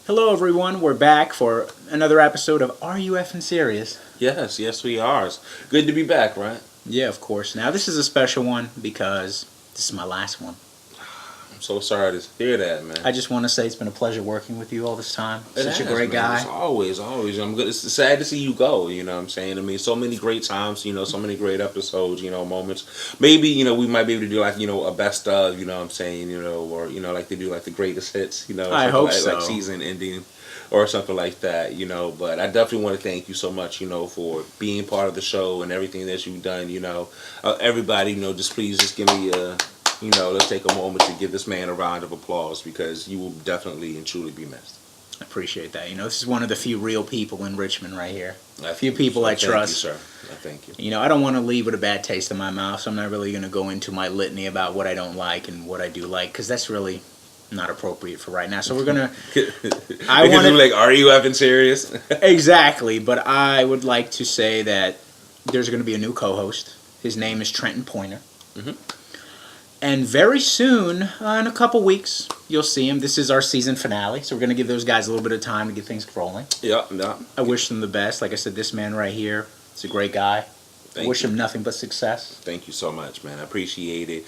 Hello, everyone. We're back for another episode of Are You Effing Serious? Yes, we are. It's good to be back, right? Yeah, of course. Now, this is a special one because this is my last one. I'm so sorry to hear that, man. I just want to say it's been a pleasure working with you all this time. It Such has, a great man. guy. It's always. I'm good. It's sad to see you go. You know what I'm saying? I mean, so many great times. So many great episodes. Moments. Maybe we might be able to do like a best of. You know what I'm saying? Or like they do like the greatest hits. I hope like, so. Like season ending. Or something like that, But I definitely want to thank you so much, for being part of the show and everything that you've done. Everybody, just please just give me let's take a moment to give this man a round of applause because you will definitely and truly be missed. I appreciate that. This is one of the few real people in Richmond right here. A few people I trust. Thank you, sir. Thank you. I don't want to leave with a bad taste in my mouth, so I'm not really going to go into my litany about what I don't like and what I do like because that's really not appropriate for right now. So we're gonna. Are you effing serious? Exactly, but I would like to say that there's going to be a new co-host. His name is Trenton Pointer, and very soon, in a couple weeks, you'll see him. This is our season finale, so we're going to give those guys a little bit of time to get things rolling. Yeah. I wish them the best. Like I said, this man right here is a great guy. I wish him nothing but success. Thank you so much, man. I appreciate it.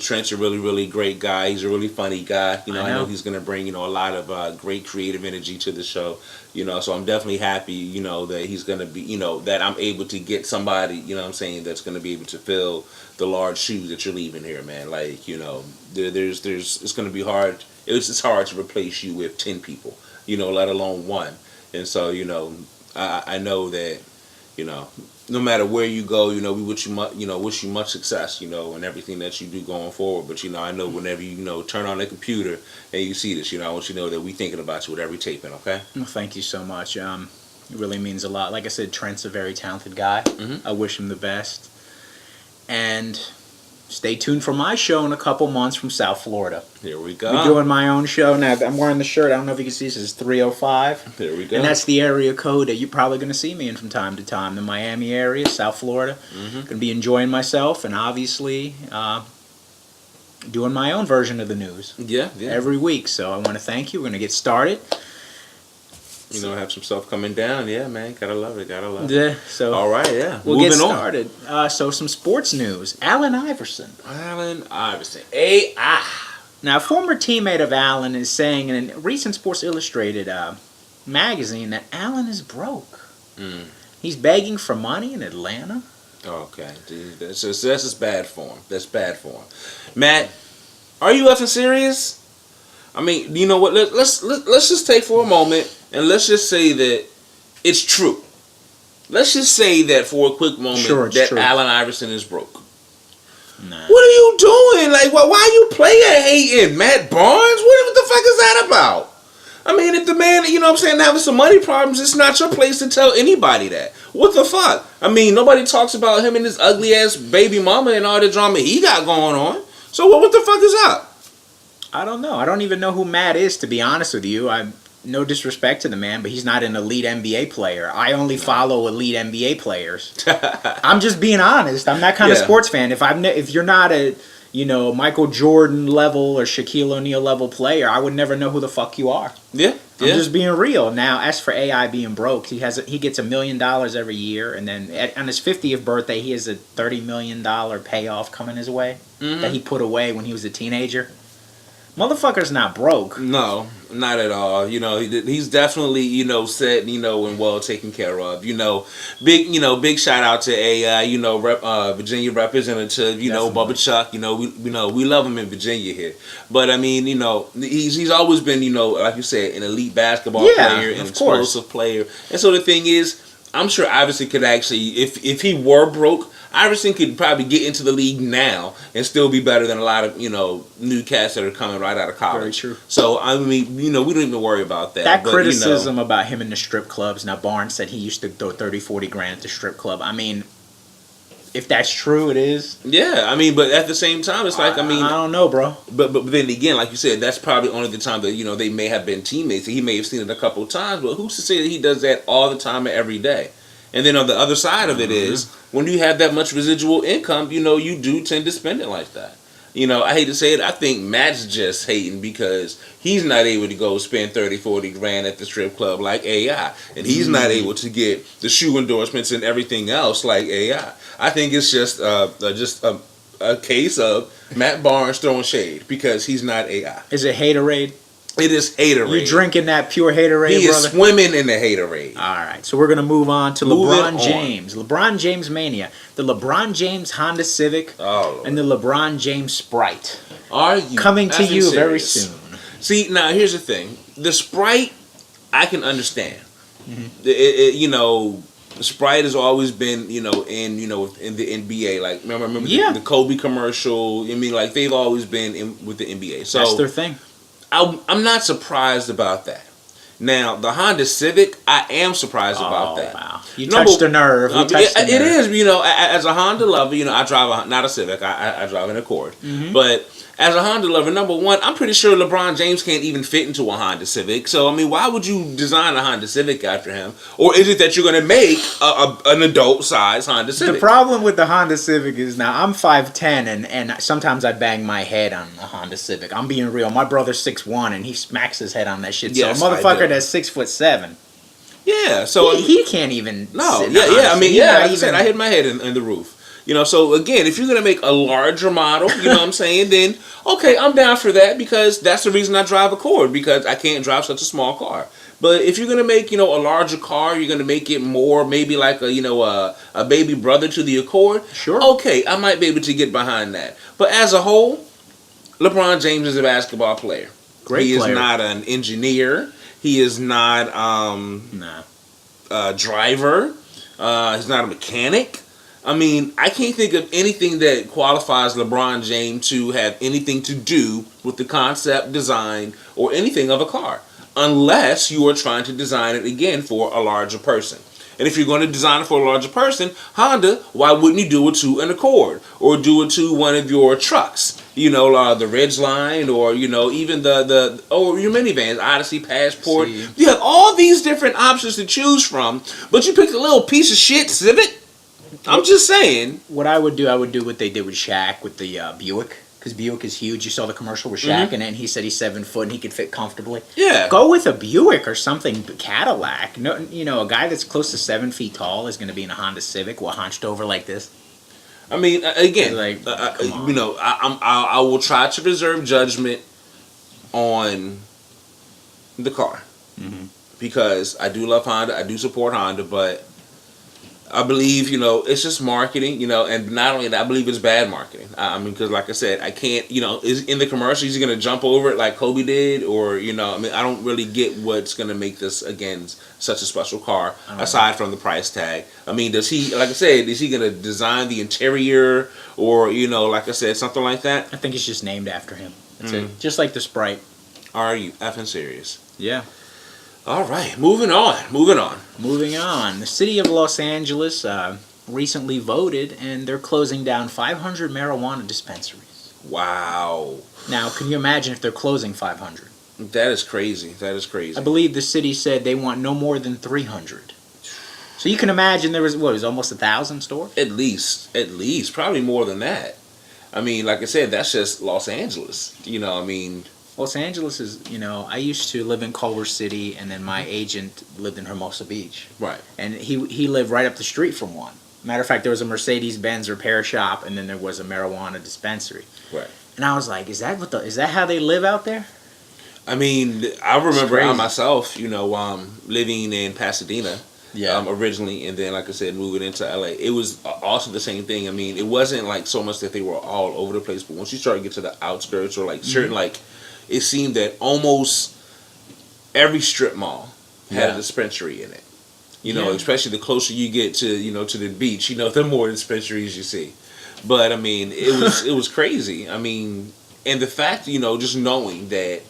Trent's a really, really great guy. He's a really funny guy. I know he's going to bring, a lot of great creative energy to the show. So I'm definitely happy, that he's going to be, that I'm able to get somebody, that's going to be able to fill the large shoes that you're leaving here, man. Like, it's going to be hard. It's hard to replace you with 10 people, let alone one. And so, I know that, no matter where you go, we wish you much success, in everything that you do going forward. But I know whenever you turn on the computer and you see this, I want you to know that we thinking about you with every taping. Okay. Well, thank you so much. It really means a lot. Like I said, Trent's a very talented guy. I wish him the best. And stay tuned for my show in a couple months from South Florida. Here we go. We're doing my own show. Now, I'm wearing the shirt. I don't know if you can see this. It's 305. There we go. And that's the area code that you're probably going to see me in from time to time. The Miami area, South Florida. Going to be enjoying myself and obviously doing my own version of the news. Yeah. Every week. So I want to thank you. We're going to get started. Have some stuff coming down. Yeah, man. Gotta love it. Yeah, so all right, yeah. We'll get started. So some sports news. Allen Iverson. AI. Now, a former teammate of Allen is saying in a recent Sports Illustrated magazine that Allen is broke. He's begging for money in Atlanta. Okay, dude. That's just bad form. That's bad form. Matt, are you effing serious? I mean, you know what? Let's just take for a moment and let's just say that it's true. Let's just say that for a quick moment that true. Allen Iverson is broke. Nah. What are you doing? Like, why are you player hating, Matt Barnes? What the fuck is that about? I mean, if the man, having some money problems, it's not your place to tell anybody that. What the fuck? I mean, nobody talks about him and his ugly ass baby mama and all the drama he got going on. So what the fuck is up? I don't know. I don't even know who Matt is, to be honest with you. No disrespect to the man, but he's not an elite NBA player. I only follow elite NBA players. I'm just being honest. I'm that kind of sports fan. If you're not a Michael Jordan level or Shaquille O'Neal level player, I would never know who the fuck you are. Yeah. I'm just being real. Now, as for AI being broke, he gets $1 million every year, and then on his 50th birthday, he has a $30 million payoff coming his way that he put away when he was a teenager. Motherfucker's not broke. No, not at all. He's definitely, set, and well taken care of. Big shout out to a, Virginia representative, Bubba Chuck. We love him in Virginia here. But I mean, he's always been, like you said, an elite basketball player, an explosive player. And so the thing is, I'm sure Iverson could actually, if he were broke, Iverson could probably get into the league now and still be better than a lot of, new cats that are coming right out of college. Very true. So, I mean, we don't even worry about that. That criticism about him in the strip clubs. Now, Barnes said he used to throw 30, 40 grand at the strip club. I mean, if that's true, it is. Yeah, I mean, but at the same time, it's like, I don't know, bro. But then again, like you said, that's probably only the time that, they may have been teammates. He may have seen it a couple of times, but who's to say that he does that all the time and every day? And then on the other side of it is, when you have that much residual income, you do tend to spend it like that. I hate to say it. I think Matt's just hating because he's not able to go spend 30, 40 grand at the strip club like AI. And he's not able to get the shoe endorsements and everything else like AI. I think it's just a case of Matt Barnes throwing shade because he's not AI. Is it haterade? It is haterade. You drinking that pure haterade, He brother? is swimming in the haterade. All right, so we're going to move on to LeBron James. LeBron James Mania. The LeBron James Honda Civic and the LeBron James Sprite. Are you coming to you serious? very soon. See, now here's the thing. The Sprite, I can understand. The Sprite has always been, in the NBA. Like, remember the Kobe commercial? I mean, like, they've always been with the NBA. So that's their thing. I'm not surprised about that. Now, the Honda Civic, I am surprised about that. Wow. You touched the nerve. It is, as a Honda lover, I drive not a Civic, I drive an Accord. But as a Honda lover, number one, I'm pretty sure LeBron James can't even fit into a Honda Civic. So, I mean, why would you design a Honda Civic after him? Or is it that you're going to make an adult-size Honda Civic? The problem with the Honda Civic is now I'm 5'10", and sometimes I bang my head on a Honda Civic. I'm being real. My brother's 6'1", and he smacks his head on that shit. Yes, so a motherfucker that's 6'7". Yeah, so he can't even. No, I mean, like I said, I hit my head in the roof. So again, if you're gonna make a larger model, you know what I'm saying, then okay, I'm down for that because that's the reason I drive Accord, because I can't drive such a small car. But if you're gonna make, a larger car, you're gonna make it more maybe like a baby brother to the Accord. Sure. Okay, I might be able to get behind that. But as a whole, LeBron James is a basketball player. Great player. He is not an engineer. He is not a driver. He's not a mechanic. I mean, I can't think of anything that qualifies LeBron James to have anything to do with the concept, design, or anything of a car. Unless you are trying to design it, again, for a larger person. And if you're going to design it for a larger person, Honda, why wouldn't you do it to an Accord? Or do it to one of your trucks? The Ridgeline, or, even or your minivans, Odyssey, Passport. See. You have all these different options to choose from, but you picked a little piece of shit Civic? I'm just saying. What I would do what they did with Shaq with the Buick, because Buick is huge. You saw the commercial with Shaq, and then he said he's 7 foot and he could fit comfortably. Yeah. Go with a Buick or something, Cadillac. No, a guy that's close to 7 feet tall is going to be in a Honda Civic, hunched over like this. I mean, again, come on. I will try to reserve judgment on the car because I do love Honda, I do support Honda, but I believe, it's just marketing, and not only that, I believe it's bad marketing. I mean, because like I said, I can't, is in the commercial, he's going to jump over it like Kobe did, or, I don't really get what's going to make this, again, such a special car, aside from the price tag. I mean, is he going to design the interior, or, like I said, something like that? I think it's just named after him. That's it. Just like the Sprite. Are you effing serious? Yeah. All right, moving on. The city of Los Angeles recently voted, and they're closing down 500 marijuana dispensaries. Wow. Now, can you imagine if they're closing 500? That is crazy. I believe the city said they want no more than 300. So you can imagine there was almost 1,000 stores? At least. Probably more than that. I mean, like I said, that's just Los Angeles. Los Angeles is, I used to live in Culver City, and then my agent lived in Hermosa Beach. Right. And he lived right up the street from one. Matter of fact, there was a Mercedes-Benz repair shop, and then there was a marijuana dispensary. Right. And I was like, is that how they live out there? I mean, I remember I myself, living in Pasadena. Yeah. Originally, and then, like I said, moving into LA. It was also the same thing. I mean, it wasn't like so much that they were all over the place, but once you start to get to the outskirts or like certain it seemed that almost every strip mall had a dispensary in it. Especially the closer you get to to the beach, the more dispensaries you see. But I mean, it was crazy. I mean, and the fact, just knowing that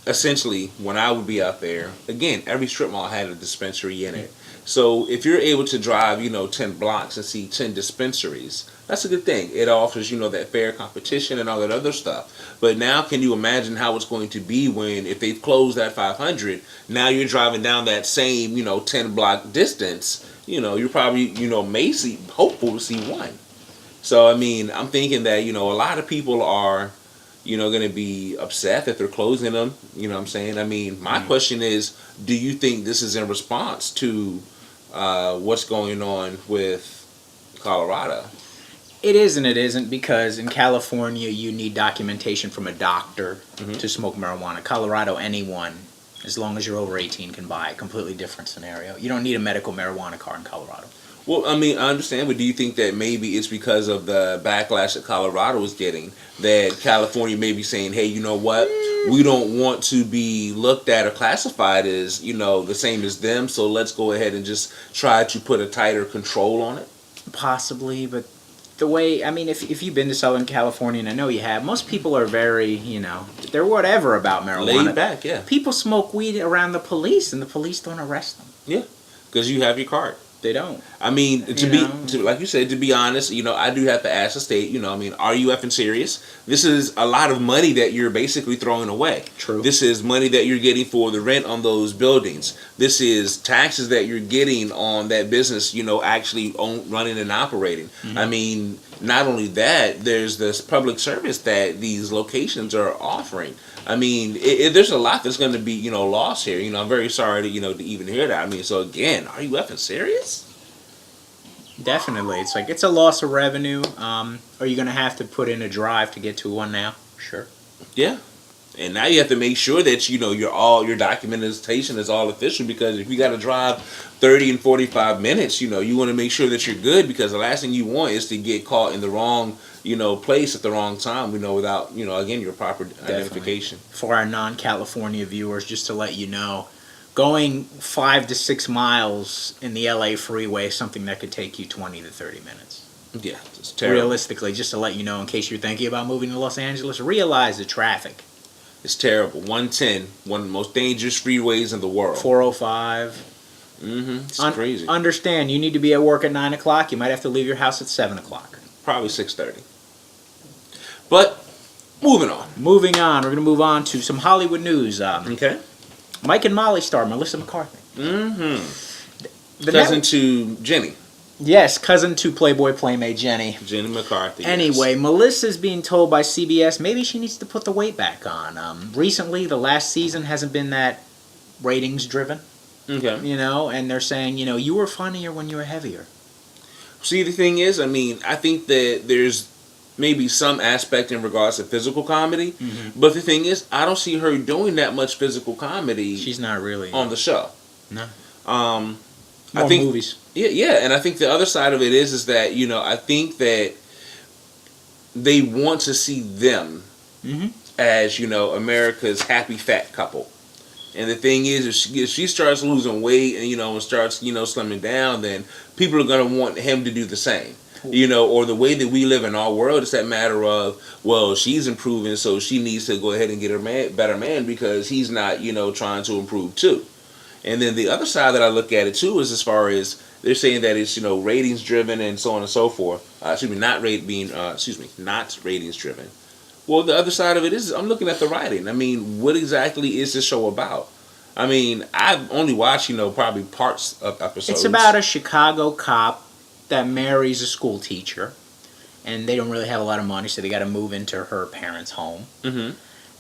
essentially when I would be out there, again, every strip mall had a dispensary in it. So if you're able to drive, 10 blocks and see 10 dispensaries, that's a good thing. It offers, that fair competition and all that other stuff. But now can you imagine how it's going to be if they've closed that 500, now you're driving down that same, 10 block distance, you're probably, hopeful to see one. So I mean, I'm thinking that a lot of people are going to be upset that they're closing them. You know what I'm saying? I mean, my question is, do you think this is in response to what's going on with Colorado? It is and it isn't, because in California you need documentation from a doctor to smoke marijuana. Colorado, anyone, as long as you're over 18, can buy. A completely different scenario. You don't need a medical marijuana card in Colorado. Well, I mean, I understand, but do you think that maybe it's because of the backlash that Colorado is getting, that California may be saying, hey, you know what? We don't want to be looked at or classified as, the same as them, so let's go ahead and just try to put a tighter control on it? Possibly, but the way, I mean, if you've been to Southern California, and I know you have, most people are very, they're whatever about marijuana. Laid back, yeah. People smoke weed around the police, and the police don't arrest them. Yeah, because you have your card. They don't. I mean, like you said, to be honest, I do have to ask the state, I mean, are you effing serious? This is a lot of money that you're basically throwing away. True. This is money that you're getting for the rent on those buildings. This is taxes that you're getting on that business, actually running and operating. I mean, not only that, there's this public service that these locations are offering. I mean, there's a lot that's going to be, lost here. I'm very sorry to, to even hear that. I mean, so again, are you effing serious? Definitely. It's like, it's a loss of revenue. Are you going to have to put in a drive to get to one now? Sure. Yeah. And now you have to make sure that, your documentation is all official, because if you got to drive 30 and 45 minutes, you want to make sure that you're good, because the last thing you want is to get caught in the wrong place at the wrong time, without, again, your proper identification. For our non-California viewers, just to let you know, going 5 to 6 miles in the LA freeway is something that could take you 20 to 30 minutes. Yeah, it's terrible. Realistically, just to let you know, in case you're thinking about moving to Los Angeles, realize the traffic. It's terrible. 110, one of the most dangerous freeways in the world. 405. It's crazy. Understand, you need to be at work at 9 o'clock. You might have to leave your house at 7 o'clock. Probably 6:30. But moving on. Moving on. We're going to move on to some Hollywood news. Okay. Mike and Molly star Melissa McCarthy. Cousin to Jenny. Yes, cousin to Playboy Playmate Jenny. Jenny McCarthy. Anyway, yes. Melissa's being told by CBS maybe she needs to put the weight back on. Recently, the last season hasn't been that ratings driven. Okay. And they're saying, you were funnier when you were heavier. See, the thing is, I mean, I think that there's maybe some aspect in regards to physical comedy, but the thing is, I don't see her doing that much physical comedy. She's not really on the show. No. I think movies. Yeah, and I think the other side of it is that I think that they want to see them as America's happy fat couple. And the thing is, if she starts losing weight and starts slimming down, then people are gonna want him to do the same. Or the way that we live in our world, it's that matter of, well, she's improving, so she needs to go ahead and get her better man because he's not trying to improve too. And then the other side that I look at it too is as far as they're saying that it's ratings driven and so on and so forth. Not ratings driven. Well, the other side of it is I'm looking at the writing. I mean, what exactly is this show about? I mean, I've only watched probably parts of episodes. It's about a Chicago cop that marries a school teacher, and they don't really have a lot of money, so they got to move into her parents' home.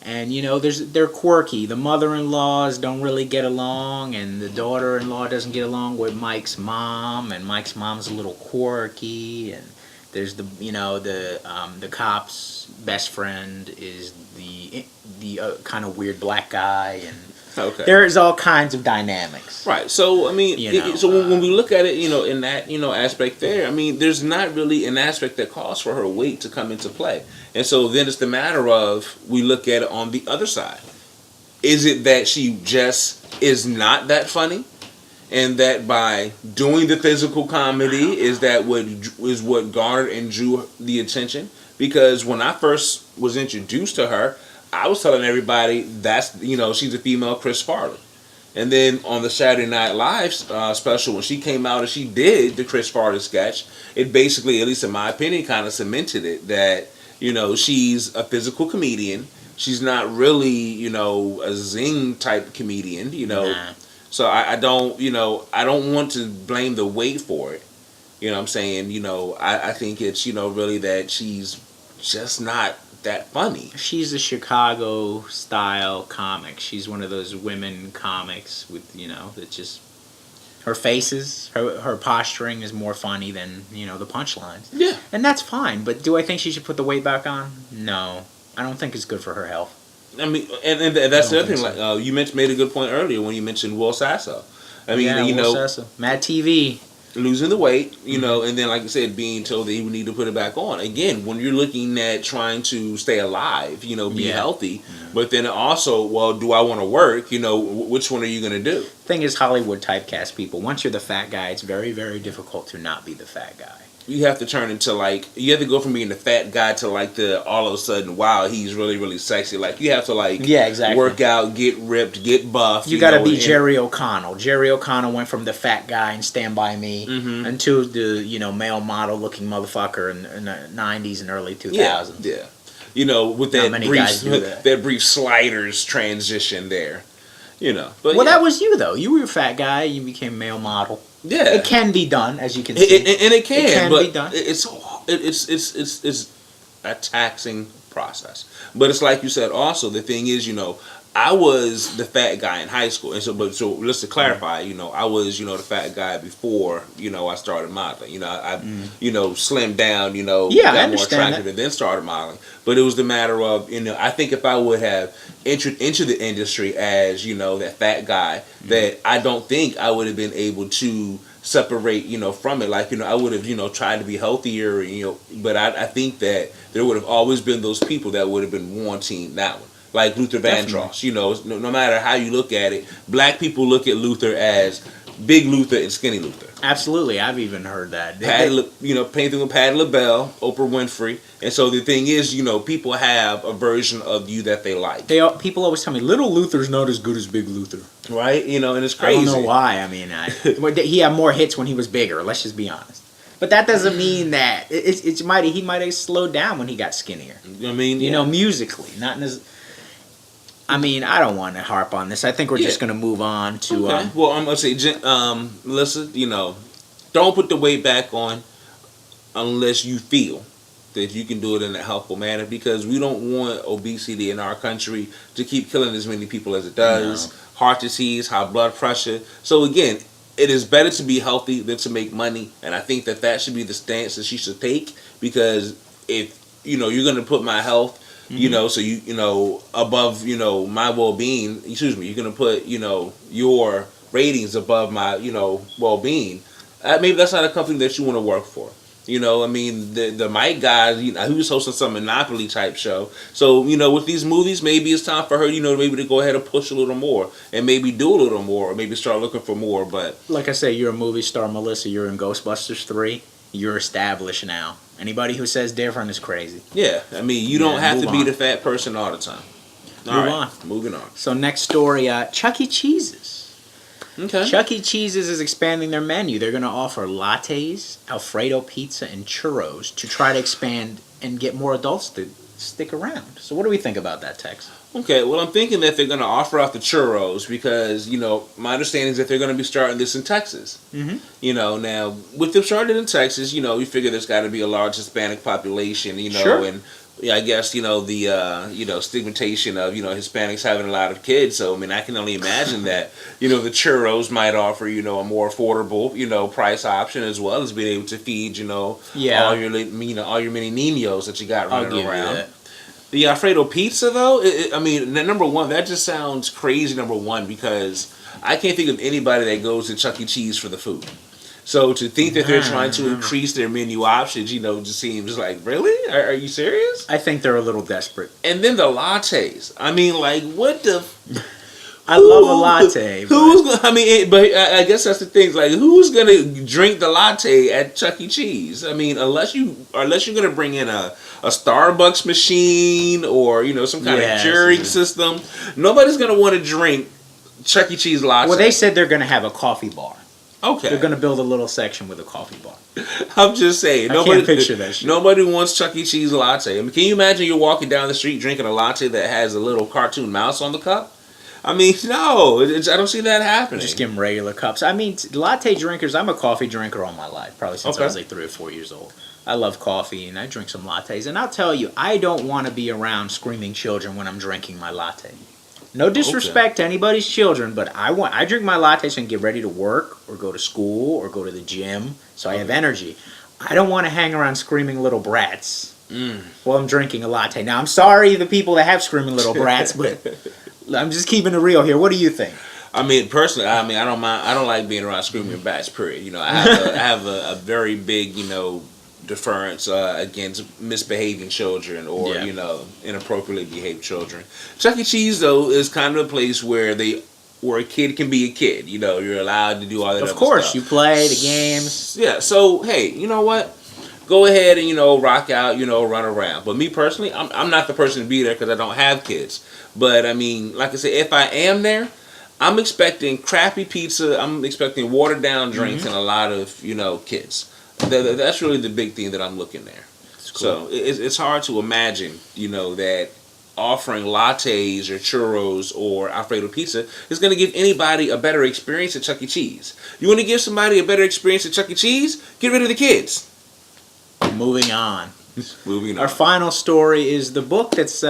And they're quirky. The mother-in-laws don't really get along, and the daughter-in-law doesn't get along with Mike's mom, and Mike's mom's a little quirky. And there's the cop's best friend is the kind of weird black guy, and there's all kinds of dynamics. Right. So I mean, when we look at it, in that aspect there, I mean, there's not really an aspect that calls for her weight to come into play. And so then it's the matter of, we look at it on the other side. Is it that she just is not that funny? And that by doing the physical comedy is what garnered and drew the attention? Because when I first was introduced to her, I was telling everybody that's, she's a female Chris Farley. And then on the Saturday Night Live special, when she came out and she did the Chris Farley sketch, it basically, at least in my opinion, kind of cemented it that, she's a physical comedian. She's not really, a zing type comedian, Nah. So I don't want to blame the weight for it. You know what I'm saying? I think it's, really that she's just not that funny. She's a Chicago style comic. She's one of those women comics with, that just her faces, her posturing is more funny than, the punchlines. Yeah. And that's fine, but do I think she should put the weight back on? No. I don't think it's good for her health. I mean, and that's the other thing. So. Like you made a good point earlier when you mentioned Will Sasso. I mean, Will Sasso. Mad TV. Losing the weight, and then like I said, being told that he would need to put it back on. Again, when you're looking at trying to stay alive, be healthy, but then also, well, do I want to work? Which one are you going to do? Thing is, Hollywood typecast people. Once you're the fat guy, it's very, very difficult to not be the fat guy. You have to turn into you have to go from being the fat guy to all of a sudden, wow, he's really, really sexy. Like you have to exactly. work out, get ripped, get buff. You got to be Jerry O'Connell. Jerry O'Connell went from the fat guy in Stand By Me into the male model looking motherfucker in the 90s and early 2000s. Yeah. With that brief sliders transition there. But that was you though. You were a fat guy. You became male model. Yeah, it can be done, as you can see, and it can be done. It's a taxing process. But it's like you said. Also, the thing is, I was the fat guy in high school, and so let's to clarify, I was the fat guy before I started modeling. I slimmed down, got more attractive, and then started modeling. But it was the matter of I think if I would have entered into the industry as that fat guy, that I don't think I would have been able to separate from it. Like I would have tried to be healthier, but I think that there would have always been those people that would have been wanting that one. Like Luther Vandross, no matter how you look at it, black people look at Luther as Big Luther and Skinny Luther. Absolutely, I've even heard that. Painting with Patti LaBelle, Oprah Winfrey, and so the thing is, people have a version of you that they like. People always tell me, Little Luther's not as good as Big Luther, right? And it's crazy. I don't know why. I mean, he had more hits when he was bigger. Let's just be honest. But that doesn't mean that he might have slowed down when he got skinnier. I mean, musically, not in his. I mean, I don't want to harp on this. I think we're just going to move on to. Okay. Well, I'm going to say, Melissa, don't put the weight back on unless you feel that you can do it in a healthful manner, because we don't want obesity in our country to keep killing as many people as it does. No. Heart disease, high blood pressure. So again, it is better to be healthy than to make money, and I think that should be the stance that she should take, because if you're going to put my health. So above, my well-being, you're going to put, your ratings above my, well-being. Maybe that's not a company that you want to work for. I mean, the Mike guy, he was hosting some Monopoly type show. So, with these movies, maybe it's time for her, maybe to go ahead and push a little more and maybe do a little more, or maybe start looking for more. But like I say, you're a movie star, Melissa. You're in Ghostbusters 3. You're established now. Anybody who says different is crazy. Yeah, I mean, you don't have to be the fat person all the time. Moving on. So next story, Chuck E. Cheese's. Okay. Chuck E. Cheese's is expanding their menu. They're going to offer lattes, Alfredo pizza, and churros to try to expand and get more adults to stick around. So what do we think about that, Tex? Okay, well, I'm thinking that they're going to offer out the churros because, my understanding is that they're going to be starting this in Texas. Mm-hmm. Now, with them starting in Texas, you figure there's got to be a large Hispanic population, sure. And I guess, the stigmatization of, Hispanics having a lot of kids. So, I mean, I can only imagine that, the churros might offer, a more affordable, price option, as well as being able to feed, all your mini niños that you got running around. The Alfredo pizza, though, number one, that just sounds crazy, number one, because I can't think of anybody that goes to Chuck E. Cheese for the food. So to think that they're trying to increase their menu options, just seems like, really? Are you serious? I think they're a little desperate. And then the lattes. I mean, like, what the... I love a latte. But I guess that's the thing. Like, who's gonna drink the latte at Chuck E. Cheese? I mean, unless you're gonna bring in a Starbucks machine or some kind of Keurig system, nobody's gonna want to drink Chuck E. Cheese latte. Well, they said they're gonna have a coffee bar. Okay, they're gonna build a little section with a coffee bar. I'm just saying. I can't picture that shit. Nobody wants Chuck E. Cheese latte. I mean, can you imagine you're walking down the street drinking a latte that has a little cartoon mouse on the cup? I mean, no, I don't see that happening. Just give them regular cups. I mean, latte drinkers, I'm a coffee drinker all my life, probably since I was like 3 or 4 years old. I love coffee, and I drink some lattes. And I'll tell you, I don't want to be around screaming children when I'm drinking my latte. No disrespect to anybody's children, but I drink my latte so I can get ready to work or go to school or go to the gym, so I have energy. I don't want to hang around screaming little brats while I'm drinking a latte. Now, I'm sorry the people that have screaming little brats, but I'm just keeping it real here. What do you think? I mean, personally, I don't mind. I don't like being around screaming brats. Period. You know, I have a very big, deference against misbehaving children or inappropriately behaved children. Chuck E. Cheese though is kind of a place where a kid can be a kid. You know, you're allowed to do all that. Of course, you play the games. Yeah. So hey, you know what? Go ahead and rock out. Run around. But me personally, I'm not the person to be there because I don't have kids. But I mean, like I said, if I am there, I'm expecting crappy pizza. I'm expecting watered down drinks and a lot of kids. That's really the big thing that I'm looking there. Cool. So it's hard to imagine, that offering lattes or churros or Alfredo pizza is going to give anybody a better experience at Chuck E. Cheese. You want to give somebody a better experience at Chuck E. Cheese? Get rid of the kids. Moving on. Our final story is the book that's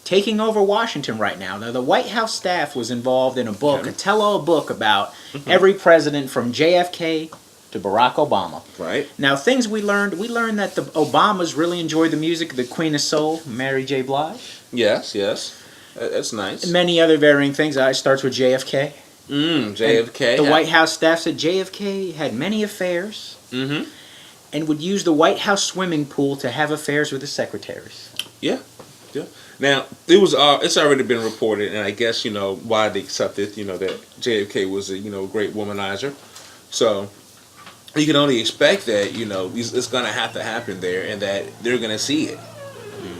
taking over Washington right now. Now, the White House staff was involved in a book, a tell-all book about every president from JFK to Barack Obama. Right. Now, things we learned that the Obamas really enjoyed the music of the Queen of Soul, Mary J. Blige. Yes. That's nice. And many other varying things. It starts with JFK. JFK. And the White House staff said JFK had many affairs and would use the White House swimming pool to have affairs with his secretaries. Yeah. Now, it's already been reported, and I guess, widely accepted, that JFK was a, great womanizer. So you can only expect that, it's going to have to happen there and that they're going to see it.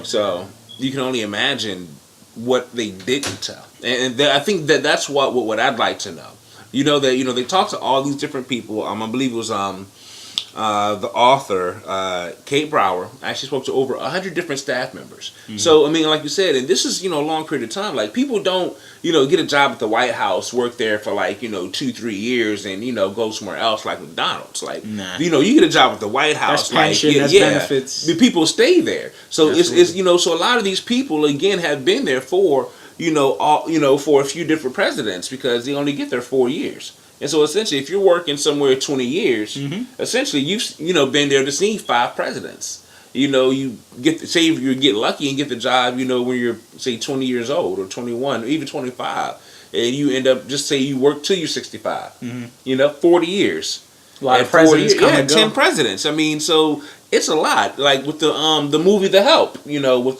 So you can only imagine what they didn't tell. And I think that's what I'd like to know. They talked to all these different people. I believe it was the author, Kate Brower, actually spoke to over 100 different staff members. So, I mean, like you said, and this is, a long period of time. Like, people don't, get a job at the White House, work there for, 2-3 years, and, go somewhere else like McDonald's. Like, you get a job at the White House. That's pension, that's benefits. The people stay there. So, it's so a lot of these people, again, have been there for, for a few different presidents because they only get there 4 years. And so essentially, if you're working somewhere 20 years, essentially you've been there to see 5 presidents. You get lucky and get the job, when you're say 20 years old or 21 or even 25, and you end up just say you work till you're 65. 40 years. A lot of presidents come and go. 10 presidents. I mean, so it's a lot. Like with the movie The Help, with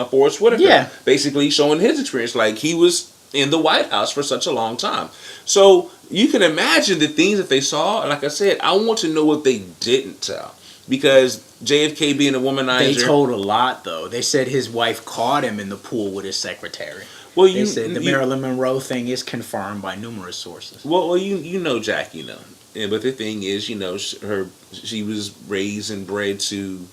Forrest Whitaker, basically showing his experience. Like he was in the White House for such a long time. So you can imagine the things that they saw. And like I said, I want to know what they didn't tell. Because JFK being a womanizer. They told a lot, though. They said his wife caught him in the pool with his secretary. Well, they said the Marilyn Monroe thing is confirmed by numerous sources. Well, Jack, Yeah, but the thing is, she was raised and bred to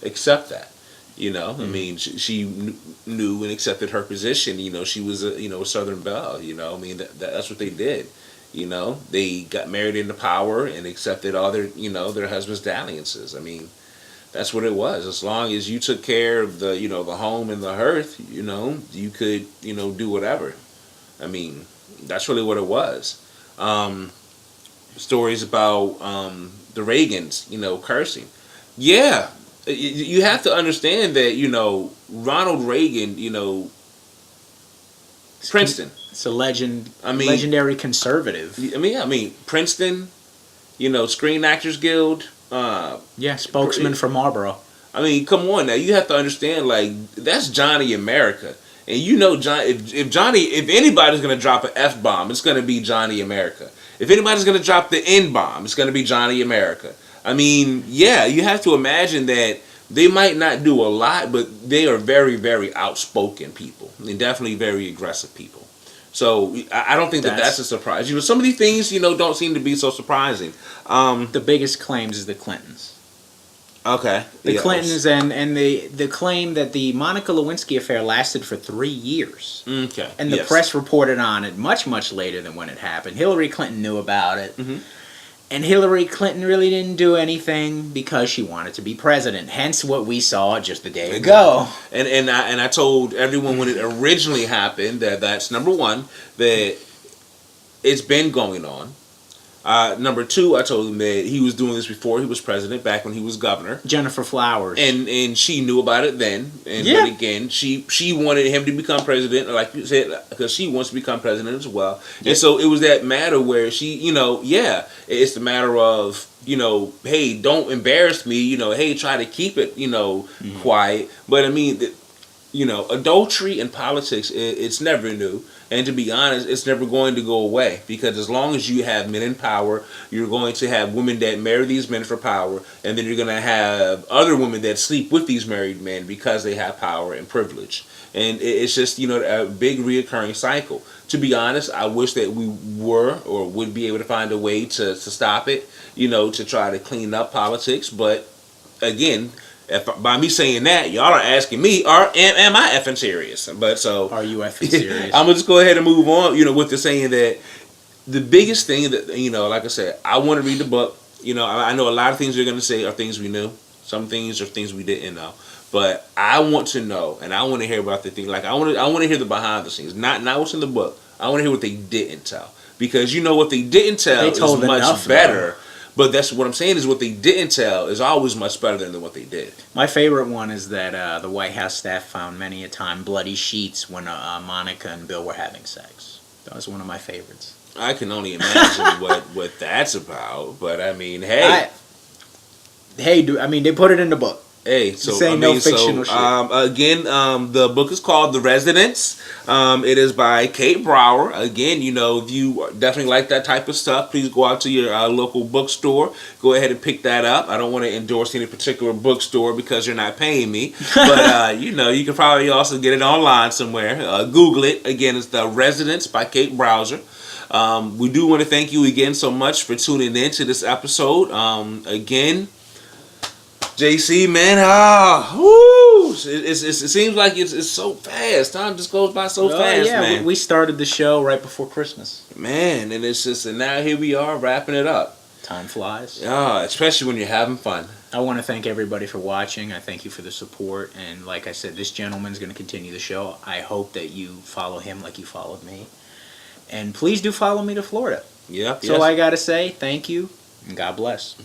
accept that. I mean, she knew and accepted her position. She was a Southern belle. I mean, that's what they did. They got married into power and accepted all their husbands' dalliances. I mean, that's what it was. As long as you took care of the home and the hearth, you could do whatever. I mean, that's really what it was. Stories about the Reagans, cursing. Yeah. You have to understand that, Ronald Reagan, Princeton. It's a legendary conservative. I mean, Princeton, Screen Actors Guild. Spokesman for Marlboro. I mean, come on now. You have to understand, that's Johnny America. And if anybody's going to drop an F-bomb, it's going to be Johnny America. If anybody's going to drop the N-bomb, it's going to be Johnny America. I mean, you have to imagine that they might not do a lot, but they are very, very outspoken people. And definitely very aggressive people. So I don't think that's a surprise. Some of these things, don't seem to be so surprising. The biggest claims is the Clintons. Okay. The Clintons and the claim that the Monica Lewinsky affair lasted for 3 years. Okay. And the press reported on it much, much later than when it happened. Hillary Clinton knew about it. Mm-hmm. And Hillary Clinton really didn't do anything because she wanted to be president. Hence what we saw just a day ago. And I told everyone when it originally happened that's number one, that it's been going on. Number two, I told him that he was doing this before he was president, back when he was governor. Jennifer Flowers. And she knew about it then. But again, she wanted him to become president, like you said, because she wants to become president as well. Yeah. And so it was that matter where she, it's the matter of, hey, don't embarrass me, hey, try to keep it, quiet. But I mean, adultery in politics, it's never new. And to be honest, it's never going to go away, because as long as you have men in power, you're going to have women that marry these men for power, and then you're going to have other women that sleep with these married men because they have power and privilege. And it's just, a big reoccurring cycle. To be honest, I wish that we were or would be able to find a way to stop it, to try to clean up politics. But again, by me saying that, y'all are asking me, am I effing serious? But so, are you effing serious? I'm gonna just go ahead and move on. With the saying that the biggest thing that like I said, I want to read the book. I know a lot of things you're gonna say are things we knew. Some things are things we didn't know. But I want to know, and I want to hear about the thing. Like I want to hear the behind the scenes, not what's in the book. I want to hear what they didn't tell, because what they didn't tell is much better. But that's what I'm saying, is what they didn't tell is always much better than what they did. My favorite one is that the White House staff found many a time bloody sheets when Monica and Bill were having sex. That was one of my favorites. I can only imagine what that's about. But I mean, hey. They put it in the book. Hey, so again, the book is called The Residents. It is by Kate Brower. Again, if you definitely like that type of stuff, please go out to your local bookstore. Go ahead and pick that up. I don't want to endorse any particular bookstore because you're not paying me, but you can probably also get it online somewhere. Google it. Again, it's The Residents by Kate Brower. We do want to thank you again so much for tuning in to this episode. Again, JC, man, it seems like it's so fast. Time just goes by so fast, man. We started the show right before Christmas. Man, and it's just, and now here we are wrapping it up. Time flies. Yeah, especially when you're having fun. I want to thank everybody for watching. I thank you for the support. And like I said, this gentleman's going to continue the show. I hope that you follow him like you followed me. And please do follow me to Florida. Yeah. That's all I got to say. Thank you, and God bless.